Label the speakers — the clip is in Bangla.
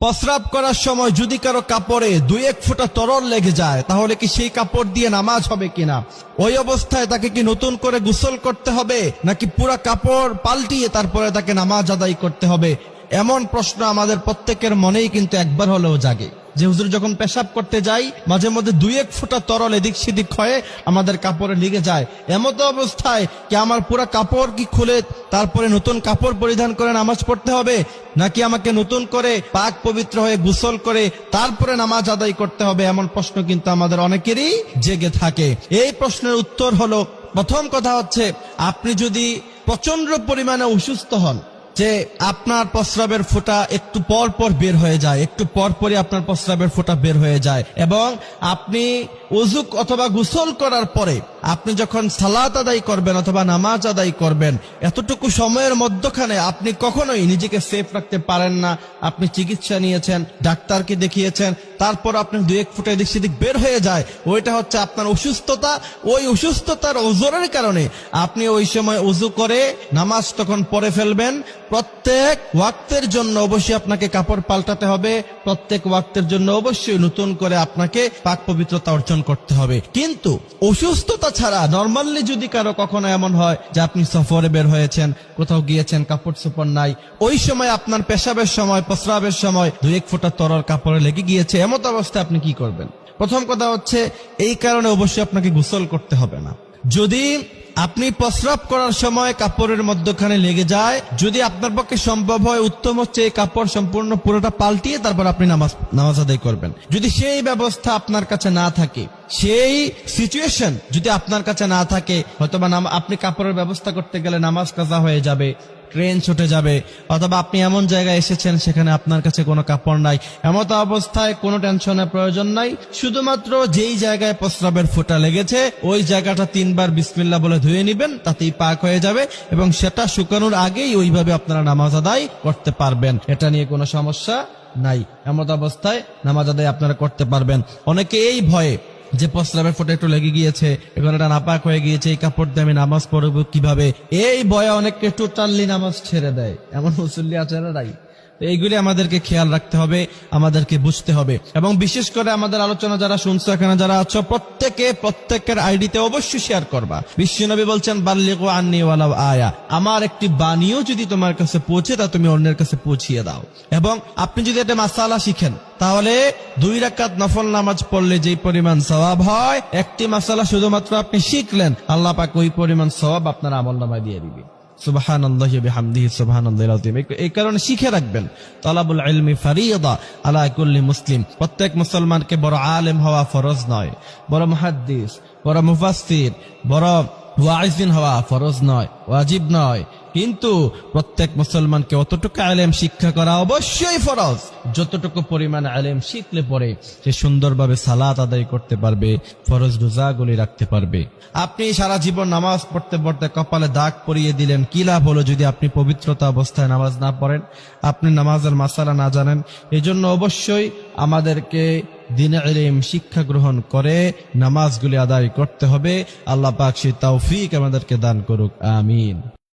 Speaker 1: প্রস্রাব করার সময় যদি কারো কাপড়ে 2-1 ফোঁটা তরল লেগে যায় তাহলে কি সেই কাপড় দিয়ে নামাজ হবে কিনা? ওই অবস্থায় তাকে কি নতুন করে গোসল করতে হবে নাকি পুরা কাপড় পাল্টিয়ে তারপরে তাকে নামাজ আদায় করতে হবে? এমন প্রশ্ন আমাদের প্রত্যেকের মনেই কিন্তু একবার হলেও জাগে যে হুজুর যখন পেশাব করতে যাই মাঝে মধ্যে 2-1 ফোঁটা তরল এদিক সেদিক হয়ে আমাদের কাপড়ে লেগে যায়। এমতো অবস্থায় কি আমার পুরা কাপড় কি খুলে তারপরে নতুন কাপড় পরিধান করে নামাজ পড়তে হবে নাকি আমাকে নতুন করে পাক পবিত্র হয়ে গোসল করে তারপরে নামাজ আদায় করতে হবে? এমন প্রশ্ন কিন্তু আমাদের অনেকেরই জেগে থাকে। এই প্রশ্নের উত্তর হলো, প্রথম কথা হচ্ছে আপনি যদি প্রচন্ড পরিমাণে অসুস্থ হন, যে আপনার প্রস্রাবের ফোঁটা একটু পর পর বের হয়ে যায়, একটু পর পরই আপনার প্রস্রাবের ফোঁটা বের হয়ে যায়, এবং আপনি ওযু অথবা গোসল করার পরে আপনি যখন সালাত আদায় করবেন অথবা নামাজ আদায় করবেন, এতটুকু সময়ের মধ্যখানে আপনি কখনোই নিজেকে সেফ রাখতে পারেন না। আপনি চিকিৎসা নিয়েছেন, ডাক্তারকে দেখিয়েছেন, তারপর আপনি 2-1 ফোঁটা এদিক সেদিক বের হয়ে যায়, ওইটা হচ্ছে আপনার অসুস্থতা। ওই অসুস্থতার ওজরের কারণে আপনি ওই সময় ওযু করে নামাজ তখন পড়ে ফেলবেন। প্রত্যেক ওয়াক্তের জন্য অবশ্যই আপনাকে কাপড় পাল্টাতে হবে, প্রত্যেক ওয়াক্তের জন্য অবশ্যই নতুন করে আপনাকে পাক পবিত্রতা অর্জন করতে হবে। কিন্তু অসুস্থতা ছাড়া নরমালি যদি কারো কখনো এমন হয় যে আপনি সফরে বের হয়েছেন, কোথাও গিয়েছেন, কাপড় চোপড় নাই, ওই সময় আপনার পেশাবের সময় প্রস্রাবের সময় 2-1 ফোঁটা তরল কাপড়ে লেগে গিয়েছে, এমত অবস্থায় আপনি কি করবেন? প্রথম কথা হচ্ছে এই কারণে অবশ্যই আপনাকে গোসল করতে হবে না। যদি আপনি প্রস্রাব করার সময় কাপড়ের মধ্যখানে লেগে যায়, যদি আপনার পক্ষে সম্ভব হয়, উত্তম হচ্ছে এই কাপড় সম্পূর্ণ পুরোটা পাল্টিয়ে তারপর আপনি নামাজ আদায় করবেন। যদি সেই ব্যবস্থা আপনার কাছে না থাকে, সেই সিচুয়েশন যদি আপনার কাছে না থাকে, হয়তোবা আপনি কাপড়ের ব্যবস্থা করতে গেলে নামাজ কাজা হয়ে যাবে, ট্রেন ছুটে যাবে, অথবা আপনি এমন জায়গায় এসেছেন সেখানে আপনার কাছে কোনো কাপড় নাই, এমত অবস্থায় কোনো টেনশনের প্রয়োজন নাই। শুধুমাত্র যেই জায়গায় প্রস্রাবের ফোঁটা লেগেছে ওই জায়গাটা 3 বার বিসমিল্লাহ বলে ধুয়ে নিবেন, তাতেই পাক হয়ে যাবে, এবং সেটা শুকানোর আগেই ওইভাবে আপনারা নামাজ আদায় করতে পারবেন। এটা নিয়ে কোনো সমস্যা নাই। এমত অবস্থায় নামাজ আদায় আপনারা করতে পারবেন। অনেকে এই ভয়ে যে প্রস্রাবের ফোঁটা একটু লেগে গিয়েছে, এখন এটা নাপাক হয়ে গিয়েছে, এই কাপড় দিয়ে আমি নামাজ পড়ব কিভাবে, এই ভয়ে অনেককে টোটালি নামাজ ছেড়ে দেয়। এমন মুসল্লি আছে না নাই? এইগুলি আমাদেরকে খেয়াল রাখতে হবে, আমাদেরকে বুঝতে হবে। এবং বিশেষ করে আমাদের আলোচনা যারা শুনছো, এখানে যারা আছো, প্রত্যেকের আইডিতে অবশ্যই শেয়ার করবা। বিশ্বনবী বলছেন, বাল্লিগু আন্নী ওয়ালাউ আয়া, আমার একটি বাণীও যদি তোমার কাছে পৌঁছে তা তুমি অন্যের কাছে পৌঁছিয়ে দাও। এবং আপনি যদি একটা মাসালা শিখেন, তাহলে 2 রাকাত নফল নামাজ পড়লে যেই পরিমাণ সওয়াব হয়, একটি মাসালা শুধুমাত্র আপনি শিখলেন, আল্লাহ পাক ওই পরিমাণ সওয়াব আপনার আমলনামায় দিয়ে দিবে। সুবহানাল্লাহি ওয়া বিহামদিহি সুবহানাল্লাহিল আযীম। এই কারণে শিখে রাখবেন, তালাবুল ইলমি ফারিয়্যিদা আলা কুল্লি মুসলিম। প্রত্যেক মুসলমানকে বড় আলেম হওয়া ফরজ নয়, বড় মুহাদ্দিস, বড় মুফাসসির, বড় ওয়াইজিন হওয়া ফরজ নয়, ওয়াজিব নয়, কিন্তু প্রত্যেক মুসলমানকে অতটুকু ইলম শিক্ষা করা অবশ্যই ফরজ যতটুকু পরিমাণ ইলম শিখলে পরে সে সুন্দরভাবে সালাত আদায় করতে পারবে, ফরজ রোজাগুলি রাখতে পারবে। আপনি সারা জীবন নামাজ পড়তে পড়তে কপালে দাগ পরিয়ে দিলেন, কি লাভ হলো যদি আপনি পবিত্রতা অবস্থায় নামাজ না পড়েন, আপনি নামাজের মাসালা না জানেন? এজন্য অবশ্যই আমাদেরকে দ্বীন ইলম শিক্ষা গ্রহণ করে নামাজগুলি আদায় করতে হবে। আল্লাহ পাক সেই তৌফিক আমাদেরকে দান করুক, আমিন।